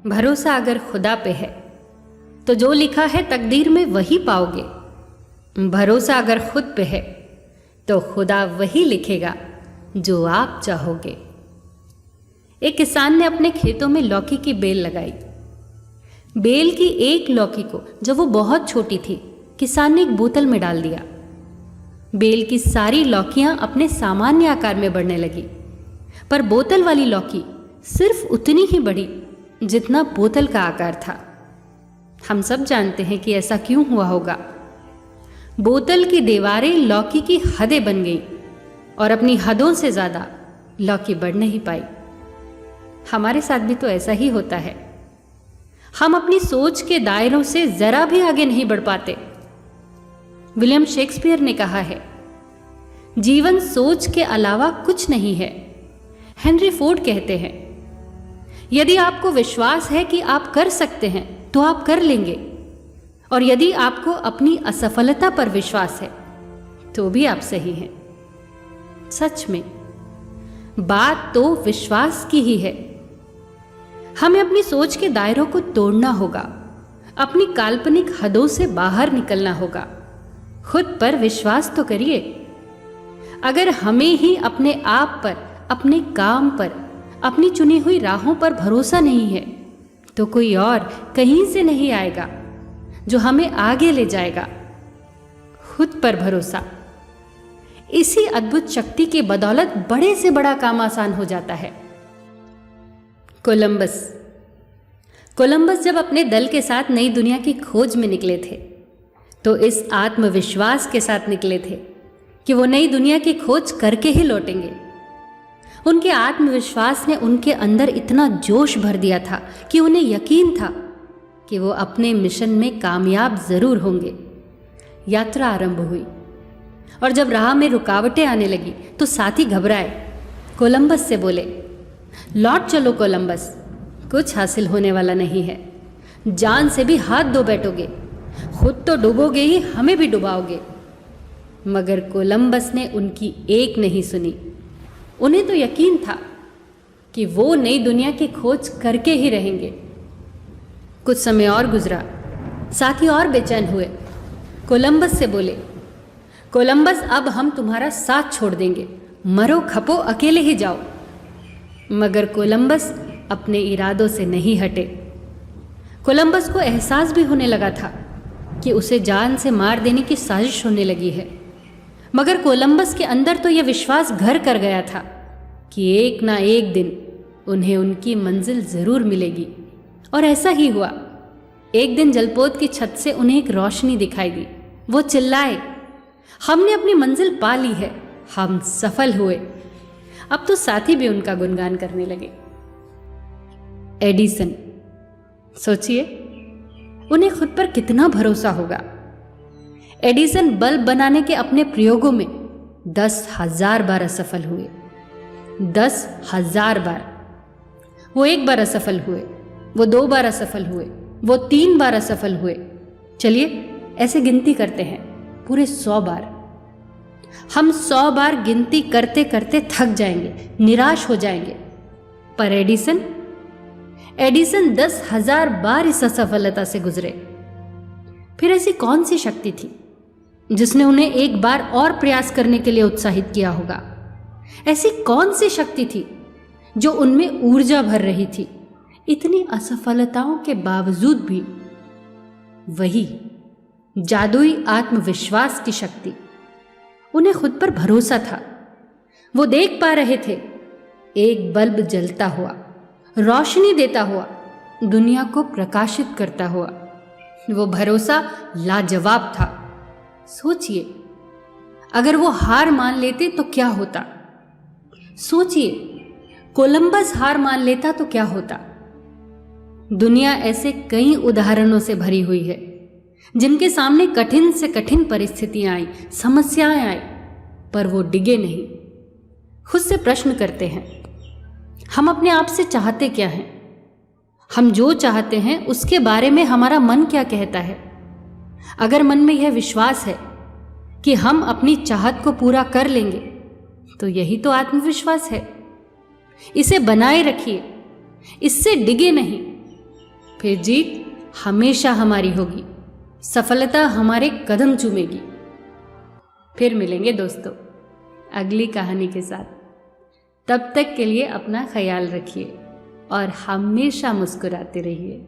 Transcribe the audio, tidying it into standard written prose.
भरोसा अगर खुदा पे है तो जो लिखा है तकदीर में वही पाओगे। भरोसा अगर खुद पे है तो खुदा वही लिखेगा जो आप चाहोगे। एक किसान ने अपने खेतों में लौकी की बेल लगाई। बेल की एक लौकी को जब वो बहुत छोटी थी, किसान ने एक बोतल में डाल दिया। बेल की सारी लौकियां अपने सामान्य आकार में बढ़ने लगी, पर बोतल वाली लौकी सिर्फ उतनी ही बढ़ी जितना बोतल का आकार था। हम सब जानते हैं कि ऐसा क्यों हुआ होगा। बोतल की दीवारें लौकी की हदें बन गई और अपनी हदों से ज्यादा लौकी बढ़ नहीं पाई। हमारे साथ भी तो ऐसा ही होता है। हम अपनी सोच के दायरों से जरा भी आगे नहीं बढ़ पाते। विलियम शेक्सपियर ने कहा है, जीवन सोच के अलावा कुछ नहीं है। हेनरी फोर्ड कहते हैं, यदि आपको विश्वास है कि आप कर सकते हैं तो आप कर लेंगे, और यदि आपको अपनी असफलता पर विश्वास है तो भी आप सही हैं। सच में बात तो विश्वास की ही है। हमें अपनी सोच के दायरों को तोड़ना होगा, अपनी काल्पनिक हदों से बाहर निकलना होगा। खुद पर विश्वास तो करिए। अगर हमें ही अपने आप पर, अपने काम पर, अपनी चुनी हुई राहों पर भरोसा नहीं है तो कोई और कहीं से नहीं आएगा जो हमें आगे ले जाएगा। खुद पर भरोसा, इसी अद्भुत शक्ति की बदौलत बड़े से बड़ा काम आसान हो जाता है। कोलंबस जब अपने दल के साथ नई दुनिया की खोज में निकले थे तो इस आत्मविश्वास के साथ निकले थे कि वो नई दुनिया की खोज करके ही लौटेंगे। उनके आत्मविश्वास ने उनके अंदर इतना जोश भर दिया था कि उन्हें यकीन था कि वो अपने मिशन में कामयाब जरूर होंगे। यात्रा आरंभ हुई और जब राह में रुकावटें आने लगी तो साथी घबराए। कोलंबस से बोले, लौट चलो कोलंबस, कुछ हासिल होने वाला नहीं है। जान से भी हाथ धो बैठोगे, खुद तो डूबोगे ही, हमें भी डुबाओगे। मगर कोलंबस ने उनकी एक नहीं सुनी। उन्हें तो यकीन था कि वो नई दुनिया की खोज करके ही रहेंगे। कुछ समय और गुजरा, साथी और बेचैन हुए। कोलंबस से बोले, कोलंबस अब हम तुम्हारा साथ छोड़ देंगे, मरो खपो अकेले ही जाओ। मगर कोलंबस अपने इरादों से नहीं हटे। कोलंबस को एहसास भी होने लगा था कि उसे जान से मार देने की साजिश होने लगी है। मगर कोलंबस के अंदर तो यह विश्वास घर कर गया था कि एक ना एक दिन उन्हें उनकी मंजिल जरूर मिलेगी। और ऐसा ही हुआ। एक दिन जलपोत की छत से उन्हें एक रोशनी दिखाई दी। वो चिल्लाए, हमने अपनी मंजिल पा ली है, हम सफल हुए। अब तो साथी भी उनका गुणगान करने लगे। एडिसन, सोचिए उन्हें खुद पर कितना भरोसा होगा। एडिसन बल्ब बनाने के अपने प्रयोगों में 10,000 बार असफल हुए। 10,000 बार। वो एक बार असफल हुए, वो 2 बार असफल हुए, वो 3 बार असफल हुए। चलिए ऐसे गिनती करते हैं, पूरे 100 बार। हम 100 बार गिनती करते करते थक जाएंगे, निराश हो जाएंगे। पर एडिसन 10,000 बार इस असफलता से गुजरे। फिर ऐसी कौन सी शक्ति थी जिसने उन्हें एक बार और प्रयास करने के लिए उत्साहित किया होगा? ऐसी कौन सी शक्ति थी जो उनमें ऊर्जा भर रही थी इतनी असफलताओं के बावजूद भी? वही जादुई आत्मविश्वास की शक्ति। उन्हें खुद पर भरोसा था। वो देख पा रहे थे एक बल्ब जलता हुआ, रोशनी देता हुआ, दुनिया को प्रकाशित करता हुआ। वो भरोसा लाजवाब था। सोचिए अगर वो हार मान लेते तो क्या होता? सोचिए कोलंबस हार मान लेता तो क्या होता? दुनिया ऐसे कई उदाहरणों से भरी हुई है जिनके सामने कठिन से कठिन परिस्थितियां आई, समस्याएं आई, पर वो डिगे नहीं। खुद से प्रश्न करते हैं, हम अपने आप से चाहते क्या हैं? हम जो चाहते हैं उसके बारे में हमारा मन क्या कहता है? अगर मन में यह विश्वास है कि हम अपनी चाहत को पूरा कर लेंगे तो यही तो आत्मविश्वास है। इसे बनाए रखिए, इससे डिगे नहीं। फिर जीत हमेशा हमारी होगी, सफलता हमारे कदम चूमेगी। फिर मिलेंगे दोस्तों अगली कहानी के साथ। तब तक के लिए अपना ख्याल रखिए और हमेशा मुस्कुराते रहिए।